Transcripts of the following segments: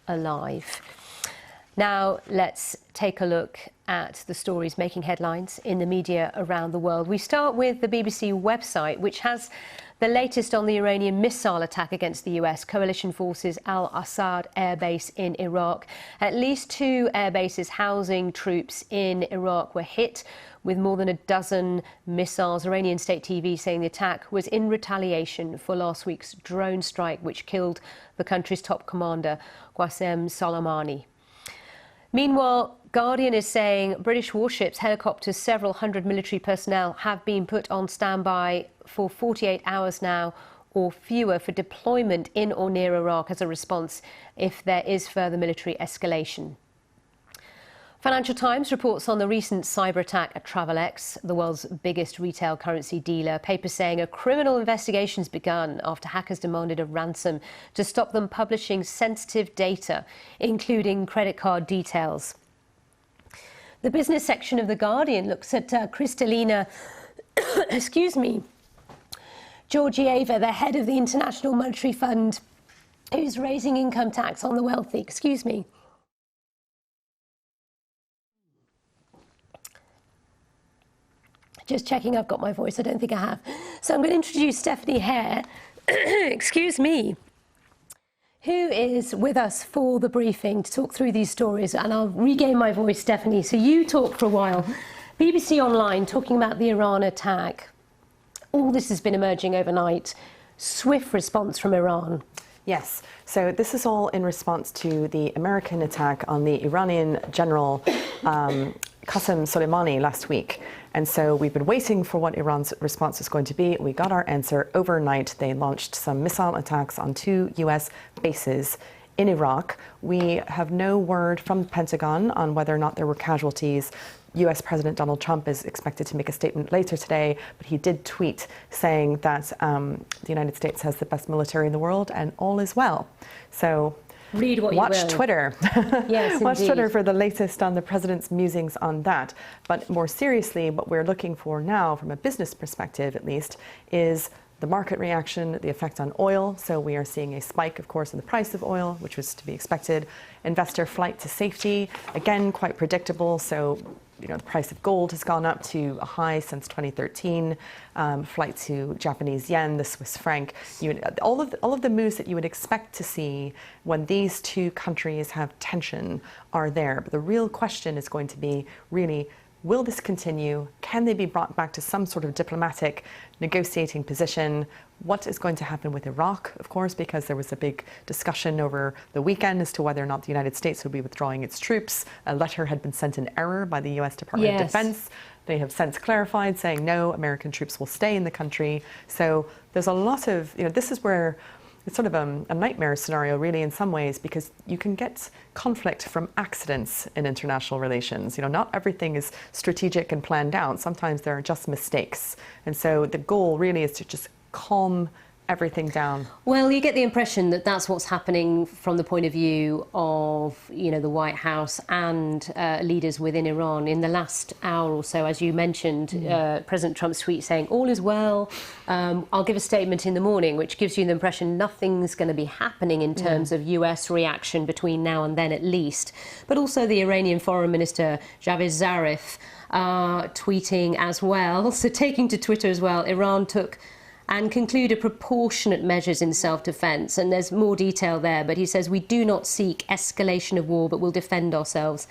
alive. Now, let's take a look at the stories making headlines in the media around the world. We start with the BBC website, which has the latest on the Iranian missile attack against the US coalition forces Al-Assad air base in Iraq. At least 2 air bases housing troops in Iraq were hit with more than a dozen missiles. Iranian state TV saying the attack was in retaliation for last week's drone strike, which killed the country's top commander, Qasem Soleimani. Meanwhile, Guardian is saying British warships, helicopters, several hundred military personnel have been put on standby for 48 hours now or fewer for deployment in or near Iraq as a response if there is further military escalation. Financial Times reports on the recent cyber attack at Travelex, the world's biggest retail currency dealer. Papers saying a criminal investigation's begun after hackers demanded a ransom to stop them publishing sensitive data, including credit card details. The business section of The Guardian looks at Kristalina, Georgieva, the head of the International Monetary Fund, who's raising income tax on the wealthy. Just checking I've got my voice. I don't think I have. So I'm going to introduce Stephanie Hare, who is with us for the briefing to talk through these stories. And I'll regain my voice, Stephanie. So you talk for a while. BBC Online talking about the Iran attack. All this has been emerging overnight. Swift response from Iran. Yes, so this is all in response to the American attack on the Iranian general Qasem Soleimani last week. And so we've been waiting for what Iran's response is going to be. We got our answer overnight. They launched some missile attacks on 2 US bases in Iraq. We have no word from the Pentagon on whether or not there were casualties. US President Donald Trump is expected to make a statement later today, but he did tweet saying that the United States has the best military in the world and all is well. So read what watch you will. Twitter. Yes, watch indeed. Twitter for the latest on the president's musings on that. But more seriously, what we're looking for now, from a business perspective at least, is the market reaction, the effect on oil. So we are seeing a spike, of course, in the price of oil, which was to be expected. Investor flight to safety, again, quite predictable. So, the price of gold has gone up to a high since 2013. Flight to Japanese yen, the Swiss franc, all of the moves that you would expect to see when these 2 countries have tension are there. But the real question is going to be really, will this continue? Can they be brought back to some sort of diplomatic negotiating position? What is going to happen with Iraq, of course, because there was a big discussion over the weekend as to whether or not the United States would be withdrawing its troops. A letter had been sent in error by the US Department of Defense. They have since clarified, saying no, American troops will stay in the country. So there's a lot of, this is where it's sort of a nightmare scenario, really, in some ways, because you can get conflict from accidents in international relations. Not everything is strategic and planned out. Sometimes there are just mistakes. And so the goal really is to just calm everything down. Well, you get the impression that that's what's happening from the point of view of, the White House and leaders within Iran. In the last hour or so, as you mentioned, President Trump's tweet saying, all is well. I'll give a statement in the morning, which gives you the impression nothing's going to be happening in terms of US reaction between now and then, at least. But also the Iranian Foreign Minister, Javad Zarif, tweeting as well. So taking to Twitter as well, Iran took and concluded proportionate measures in self-defense. And there's more detail there, but he says, we do not seek escalation of war, but will defend ourselves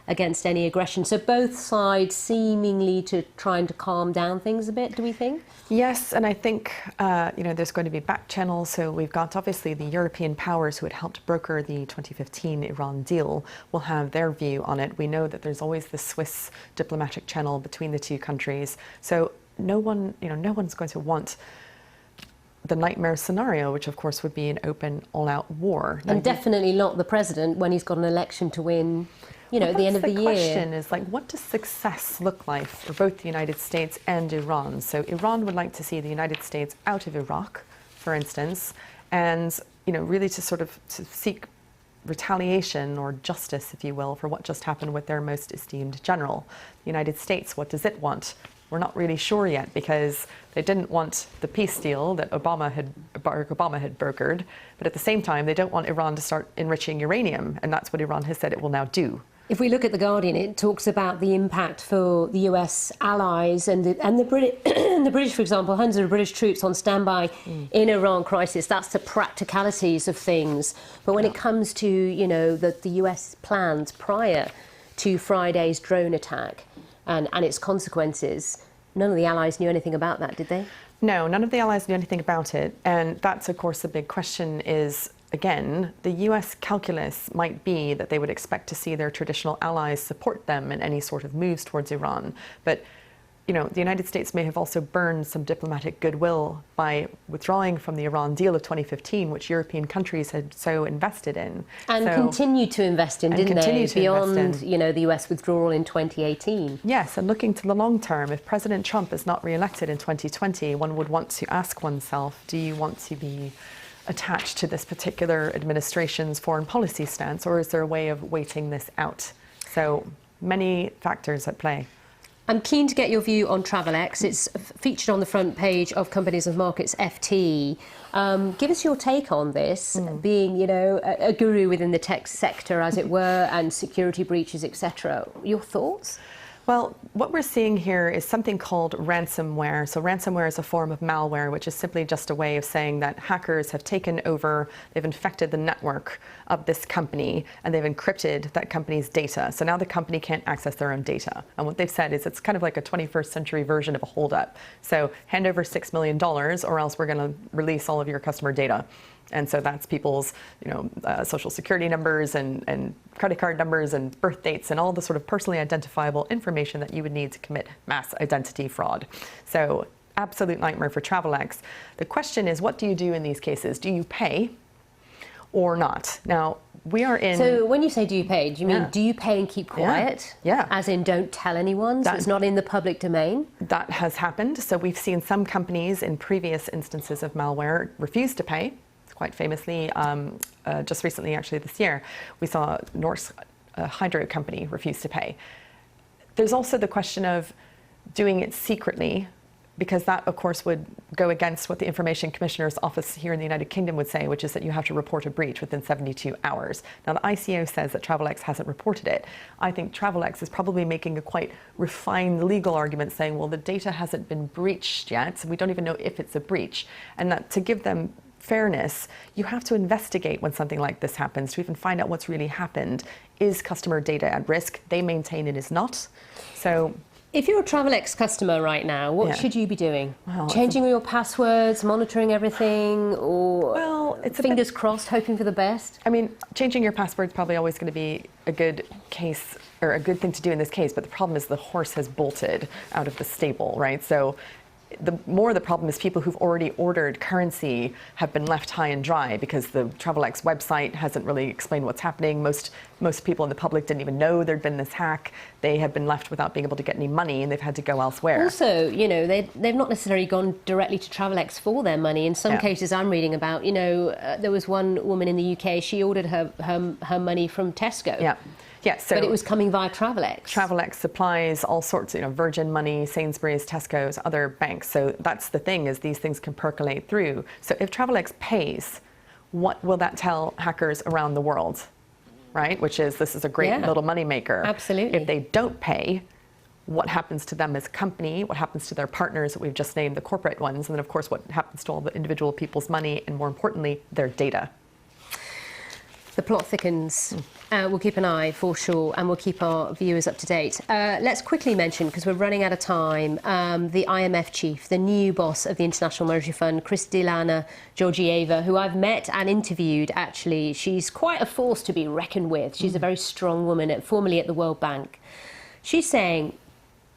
against any aggression. So both sides seemingly trying to calm down things a bit, do we think? Yes, and I think, there's going to be back channels. So we've got, obviously, the European powers who had helped broker the 2015 Iran deal will have their view on it. We know that there's always the Swiss diplomatic channel between the 2 countries. So no one's going to want the nightmare scenario, which of course would be an open, all-out war. And definitely not the president when he's got an election to win, at the end of the year. The question is, what does success look like for both the United States and Iran? So Iran would like to see the United States out of Iraq, for instance, and, really to seek retaliation or justice, if you will, for what just happened with their most esteemed general. The United States, what does it want? we're not really sure yet, because they didn't want the peace deal that Barack Obama had brokered, but at the same time, they don't want Iran to start enriching uranium, and that's what Iran has said it will now do. If we look at The Guardian, it talks about the impact for the US allies and the British, for example, hundreds of British troops on standby in Iran crisis. That's the practicalities of things. But when it comes to, you know, the US plans prior to Friday's drone attack and its consequences, none of the allies knew anything about that, did they? No, none of the allies knew anything about it. And that's, of course, the big question is, again, the US calculus might be that they would expect to see their traditional allies support them in any sort of moves towards Iran. But, you know, the United States may have also burned some diplomatic goodwill by withdrawing from the Iran deal of 2015, which European countries had so invested in. And continued to invest in, didn't they? Beyond, you know, the US withdrawal in 2018. Yes, and looking to the long term, if President Trump is not re-elected in 2020, one would want to ask oneself, do you want to be attached to this particular administration's foreign policy stance, or is there a way of waiting this out? So many factors at play. I'm keen to get your view on Travelex. It's featured on the front page of Companies and Markets FT. Give us your take on this, being, you know, a guru within the tech sector, as it were, and security breaches, etc. Your thoughts? Well, what we're seeing here is something called ransomware. So ransomware is a form of malware, which is simply just a way of saying that hackers have taken over, they've infected the network of this company, and they've encrypted that company's data. So now the company can't access their own data. And what they've said is it's kind of like a 21st century version of a holdup. So hand over $6 million, or else we're going to release all of your customer data. And so that's people's, you know, social security numbers and credit card numbers and birth dates and all the sort of personally identifiable information that you would need to commit mass identity fraud. So absolute nightmare for Travelex. The question is, what do you do in these cases? Do you pay or not? Now, we are in... So when you say do you pay, do you mean do you pay and keep quiet? Yeah. As in don't tell anyone, so it's not in the public domain? That has happened. So we've seen some companies in previous instances of malware refuse to pay. Quite famously, just recently, actually this year, we saw Norsk hydro company refuse to pay. There's also the question of doing it secretly, because that, of course, would go against what the Information Commissioner's Office here in the United Kingdom would say, which is that you have to report a breach within 72 hours. Now, the ICO says that Travelex hasn't reported it. I think Travelex is probably making a quite refined legal argument saying, well, the data hasn't been breached yet, so we don't even know if it's a breach. And that to give them fairness, you have to investigate when something like this happens to even find out what's really happened. Is customer data at risk? They maintain it is not. So if you're a Travelex customer right now, what should you be doing? Well, changing all your passwords, monitoring everything, or it's fingers crossed, hoping for the best? I mean, changing your password is probably always going to be a good case, or a good thing to do in this case, but the problem is the horse has bolted out of the stable, right? So the more the problem is people who've already ordered currency have been left high and dry because the Travelex website hasn't really explained what's happening. Most people in the public didn't even know there'd been this hack. They have been left without being able to get any money, and they've had to go elsewhere. Also, you know, they've not necessarily gone directly to Travelex for their money. In some cases I'm reading about, you know, there was one woman in the UK, she ordered her money from Tesco. Yeah, so but it was coming via Travelex. Travelex supplies all sorts, you know, Virgin Money, Sainsbury's, Tesco's, other banks. So that's the thing, is these things can percolate through. So if Travelex pays, what will that tell hackers around the world, right? Which is, this is a great little money maker. Absolutely. If they don't pay, what happens to them as a company? What happens to their partners that we've just named, the corporate ones? And then, of course, what happens to all the individual people's money, and more importantly, their data? The plot thickens. We'll keep an eye for sure, and we'll keep our viewers up to date. Let's quickly mention, because we're running out of time, the IMF chief, the new boss of the International Monetary Fund, Kristalina Georgieva, who I've met and interviewed, actually. She's quite a force to be reckoned with. She's a very strong woman, formerly at the World Bank. She's saying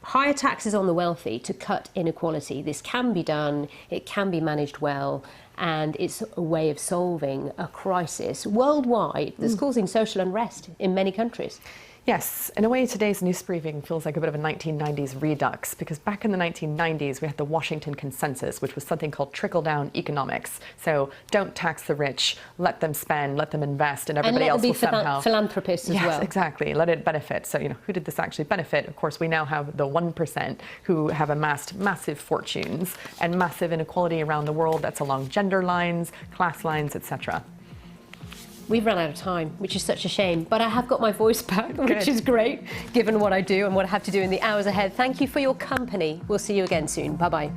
higher taxes on the wealthy to cut inequality. This can be done, it can be managed well, and it's a way of solving a crisis worldwide that's causing social unrest in many countries. Yes, in a way today's news briefing feels like a bit of a 1990s redux, because back in the 1990s we had the Washington Consensus, which was something called trickle-down economics. So don't tax the rich, let them spend, let them invest, and everybody else will somehow... philanthropists as well. Yes, exactly, let it benefit. So, who did this actually benefit? Of course, we now have the 1% who have amassed massive fortunes and massive inequality around the world that's along gender lines, class lines, etc. We've run out of time, which is such a shame, but I have got my voice back, which is great, given what I do and what I have to do in the hours ahead. Thank you for your company. We'll see you again soon. Bye-bye.